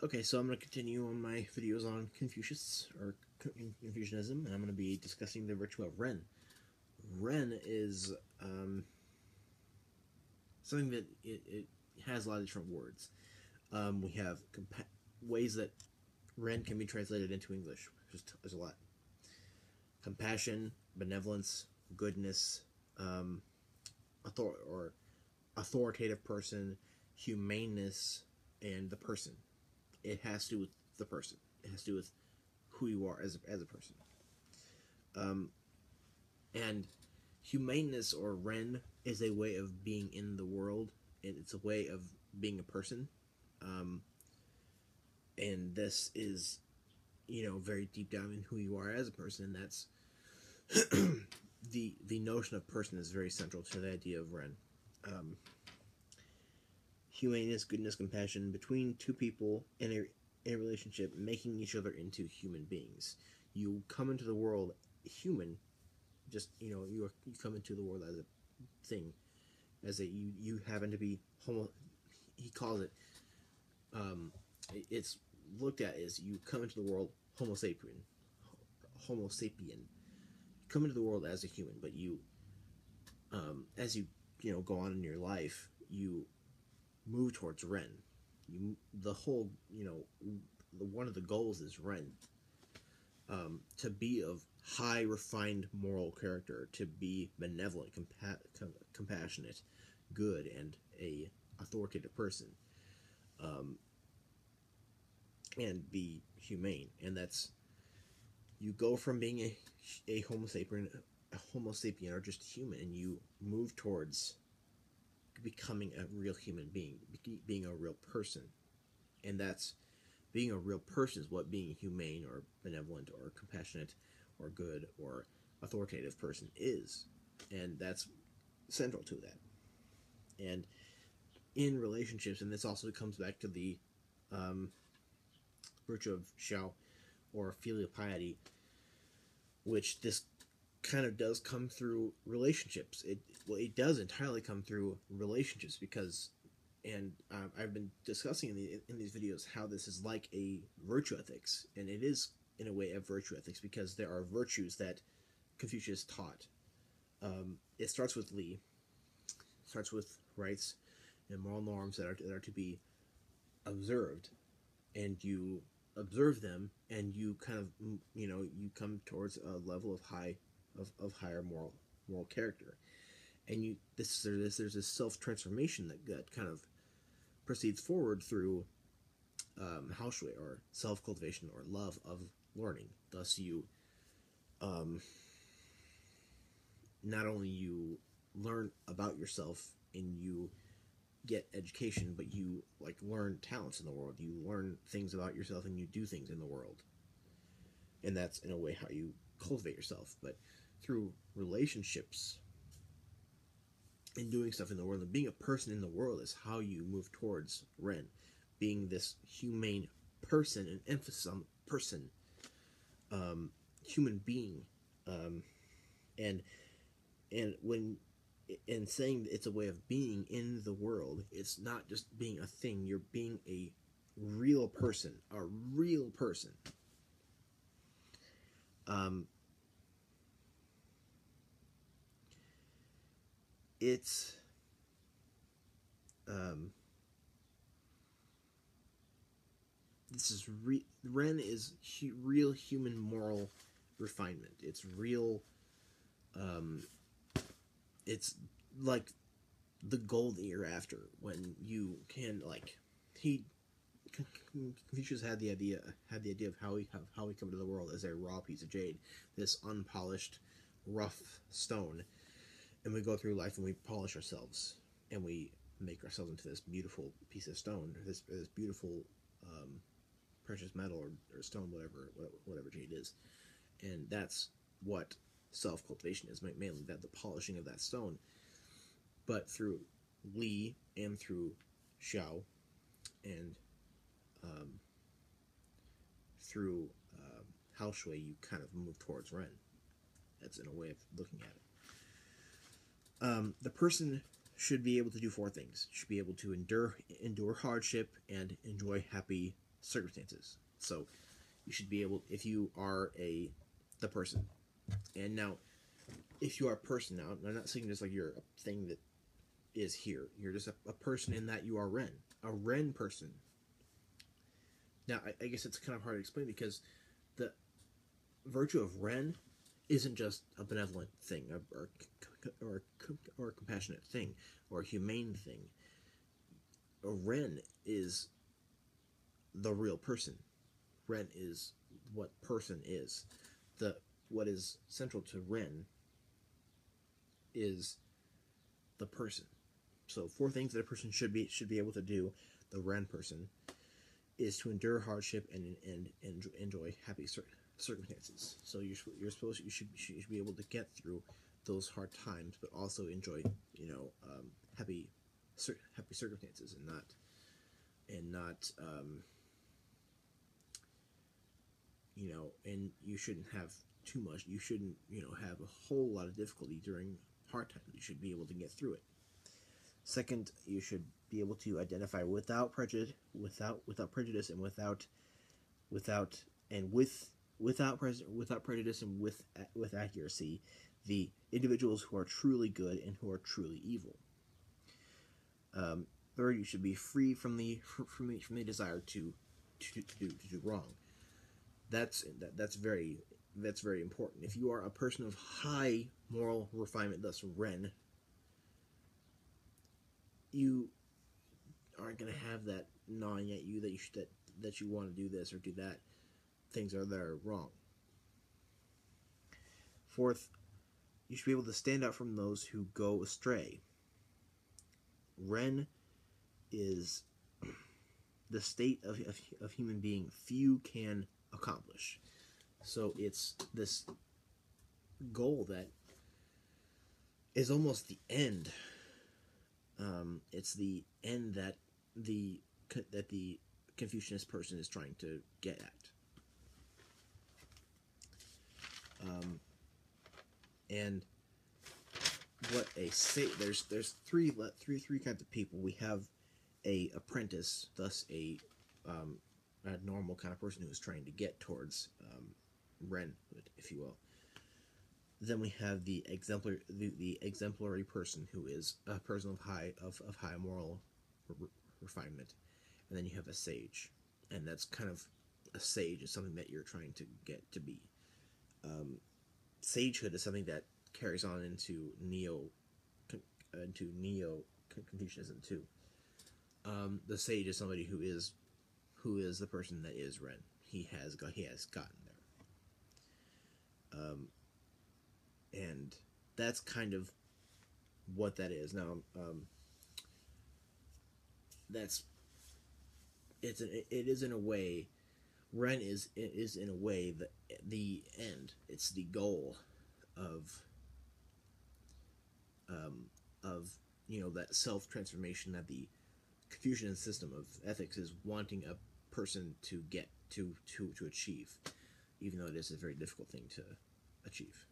Okay, so I'm going to continue on my videos on Confucius, or Confucianism, and I'm going to be discussing the virtue of Ren. Ren is something that it has a lot of different words. We have ways that Ren can be translated into English. There's a lot. Compassion, benevolence, goodness, authoritative person, humaneness, and the person. It has to do with the person. It has to do with who you are as a person. And humaneness, or Ren, is a way of being in the world, and it's a way of being a person. And this is, very deep down in who you are as a person, and that's the notion of person is very central to the idea of Ren. Humaneness, goodness, compassion between two people in a relationship, making each other into human beings. You come into the world human, just you come into the world as a thing, you happen to be homo. He calls it. It's looked at as you come into the world Homo sapien. Homo sapien. You come into the world as a human, but you, as you go on in your life, you move towards Ren. The whole, one of the goals is Ren. To be of high, refined moral character, to be benevolent, compassionate, good, and a authoritative person, and be humane. And that's, you go from being a Homo sapien, or just human, and you move towards becoming a real human being, being a real person. And that's, being a real person is what being humane or benevolent or compassionate or good or authoritative person is. And that's central to that. And in relationships, and this also comes back to the virtue of Xiao, or filial piety, which this kind of does come through relationships. It does entirely come through relationships, because, and I've been discussing in these videos how this is like a virtue ethics, and it is in a way a virtue ethics, because there are virtues that Confucius taught. It starts with Li. It starts with rights and moral norms that are to be observed, and you observe them, and you kind of you come towards a level of higher moral character, and there's this self-transformation that kind of proceeds forward through Haoshui, or self-cultivation, or love of learning. Thus, you not only you learn about yourself and you get education, but you learn talents in the world. You learn things about yourself, and you do things in the world. And that's in a way how you cultivate yourself. But through relationships and doing stuff in the world, and being a person in the world, is how you move towards Ren, being this humane person, and emphasis on person, human being, and when in saying it's a way of being in the world, it's not just being a thing. You're being a real person, It's this is Ren is real human moral refinement. It's real. It's like the goal that you're after, when you can Confucius had the idea of how we come into the world as a raw piece of jade, this unpolished, rough stone, and we go through life and we polish ourselves, and we make ourselves into this beautiful piece of stone, this beautiful precious metal, or stone, whatever jade is. And that's what self-cultivation is, mainly that, the polishing of that stone. But through Li and through Xiao, and through Haoshui, you kind of move towards Ren. That's in a way of looking at it. The person should be able to do four things. Should be able to endure hardship and enjoy happy circumstances. So you should be able, if you are the person, and now if you are a person, now I'm not saying just like you're a thing that is here. You're just a person in that you are Ren, a Ren person. Now I guess it's kind of hard to explain because the virtue of Ren isn't just a benevolent thing or a compassionate thing or a humane thing. A Ren is the real person. Ren is what person is. What is central to Ren is the person. So 4 things that a person should be able to do, the Ren person, is to endure hardship and enjoy happy circumstances. So you should be able to get through those hard times, but also enjoy happy circumstances and not and you shouldn't have too much. You shouldn't have a whole lot of difficulty during hard times. You should be able to get through it. Second, you should be able to identify without prejudice and without prejudice and with accuracy the individuals who are truly good and who are truly evil. Third, you should be free from the desire to do wrong. That's very important. If you are a person of high moral refinement, thus Ren, you aren't going to have that gnawing at you that you want to do this or do that. Things that are wrong. Fourth, you should be able to stand out from those who go astray. Ren is the state of human being few can accomplish. So it's this goal that is almost the end. It's the end that the Confucianist person is trying to get at. And what there's three kinds of people. We have a apprentice, thus a normal kind of person who is trying to get towards Renhood, if you will. Then we have the exemplary person, who is a person of high moral refinement, and then you have a sage, and that's kind of a sage is something that you're trying to get to be. Sagehood is something that carries on into neo Confucianism too. The sage is somebody who is the person that is Ren. He has gotten there. And that's kind of what that is. Now, it is in a way, Ren is in a way the end. It's the goal of that self-transformation that the Confucian system of ethics is wanting a person to get to achieve, even though it is a very difficult thing to achieve.